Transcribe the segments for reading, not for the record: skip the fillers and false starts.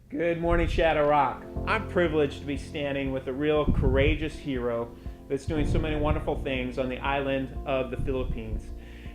Good morning, Shadow Rock. I'm privileged to be standing with a real courageous hero that's doing so many wonderful things on the island of the Philippines.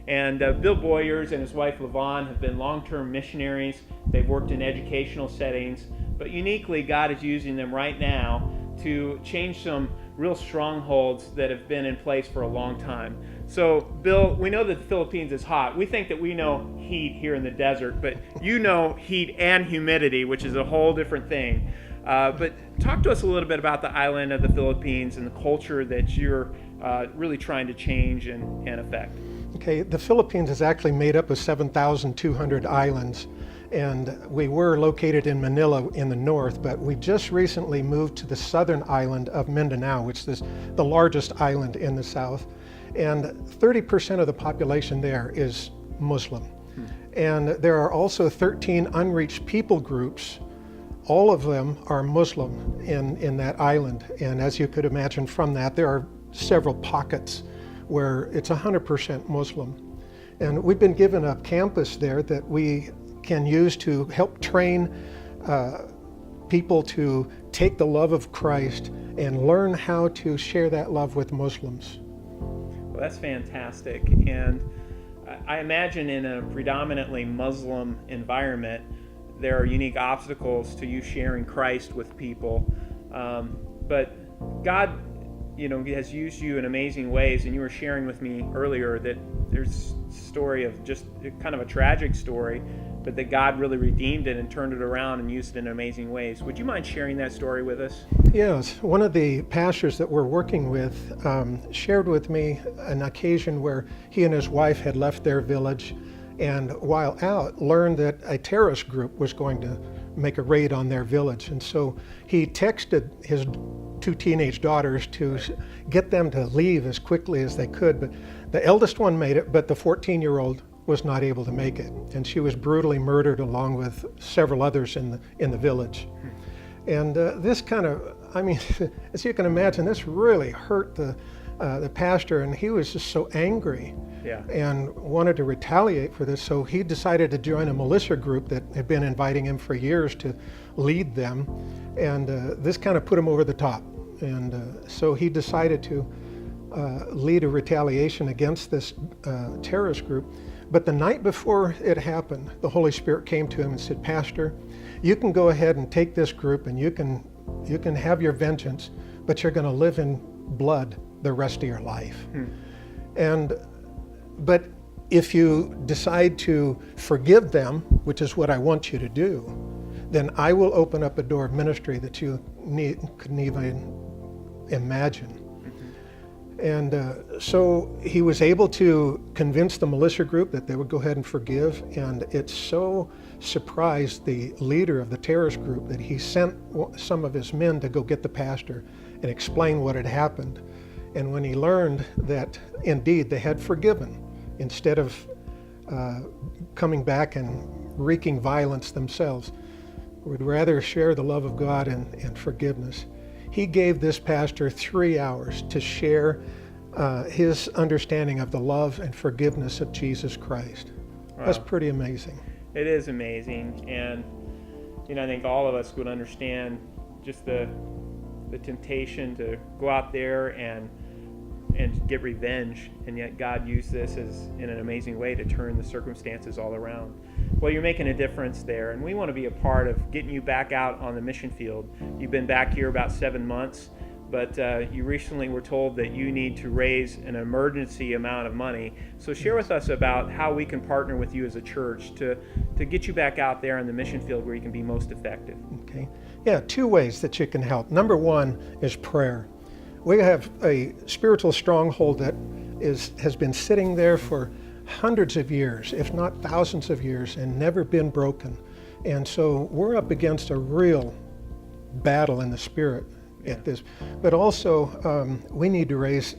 And Bill Boyers and his wife Levon have been long-term missionaries. They've worked in educational settings, but uniquely God is using them right now to change some real strongholds that have been in place for a long time. So, Bill, we know that the Philippines is hot. We think that we know heat here in the desert, but you know heat and humidity, which is a whole different thing. But talk to us a little bit about the island of the Philippines and the culture that you're really trying to change and affect. Okay, the Philippines is actually made up of 7,200 islands, and we were located in Manila in the north, but we just recently moved to the southern island of Mindanao, which is the largest island in the south, and 30% of the population there is Muslim. And there are also 13 unreached people groups. All of them are Muslim in that island, and as you could imagine from that, there are several pockets where it's 100% Muslim. And we've been given a campus there that we can use to help train people to take the love of Christ and learn how to share that love with Muslims. Well, that's fantastic. And I imagine in a predominantly Muslim environment, there are unique obstacles to you sharing Christ with people. But God, has used you in amazing ways, and you were sharing with me earlier that there's a story of just kind of a tragic story, but that God really redeemed it and turned it around and used it in amazing ways. Would you mind sharing that story with us? Yes, one of the pastors that we're working with shared with me an occasion where he and his wife had left their village, and while out, learned that a terrorist group was going to make a raid on their village. And so he texted his two teenage daughters to get them to leave as quickly as they could. But the eldest one made it, but the 14-year-old was not able to make it. And she was brutally murdered along with several others in the village. And this kind of, as you can imagine, this really hurt the pastor, and he was just so angry. Yeah. And wanted to retaliate for this, so he decided to join a militia group that had been inviting him for years to lead them, and this kind of put him over the top. And so he decided to lead a retaliation against this terrorist group. But the night before it happened, the Holy Spirit came to him and said, "Pastor, you can go ahead and take this group, and you can have your vengeance, but you're going to live in blood the rest of your life." But if you decide to forgive them, which is what I want you to do, then I will open up a door of ministry that you couldn't even imagine. And so he was able to convince the militia group that they would go ahead and forgive, and it so surprised the leader of the terrorist group that he sent some of his men to go get the pastor and explain what had happened. And when he learned that indeed they had forgiven, instead of coming back and wreaking violence themselves, would rather share the love of God and forgiveness, he gave this pastor 3 hours to share his understanding of the love and forgiveness of Jesus Christ. Wow. That's pretty amazing. It is amazing. And I think all of us would understand just the temptation to go out there and get revenge, and yet God used this in an amazing way to turn the circumstances all around. Well, you're making a difference there, and we want to be a part of getting you back out on the mission field. You've been back here about 7 months, but you recently were told that you need to raise an emergency amount of money. So share with us about how we can partner with you as a church to get you back out there on the mission field where you can be most effective. Okay. Yeah, 2 ways that you can help. Number 1 is prayer. We have a spiritual stronghold that has been sitting there for hundreds of years, if not thousands of years, and never been broken. And so we're up against a real battle in the spirit at this. But also, we need to raise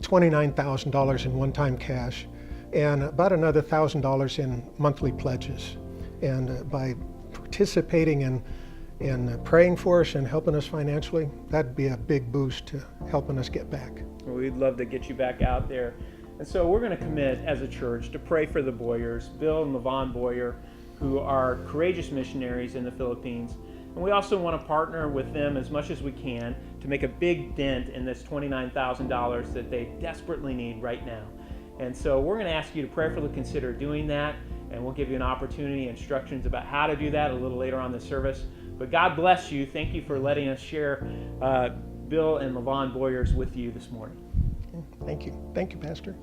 $29,000 in one-time cash and about another $1,000 in monthly pledges. And by participating in praying for us and helping us financially, that'd be a big boost to helping us get back. Well, we'd love to get you back out there. And so we're going to commit as a church to pray for the Boyers, Bill and Levon Boyer, who are courageous missionaries in the Philippines. And we also want to partner with them as much as we can to make a big dent in this $29,000 that they desperately need right now. And so we're going to ask you to prayerfully consider doing that, and we'll give you an opportunity, instructions about how to do that a little later on in the service. But God bless you. Thank you for letting us share Bill and LaVon Boyers with you this morning. Thank you. Thank you, Pastor.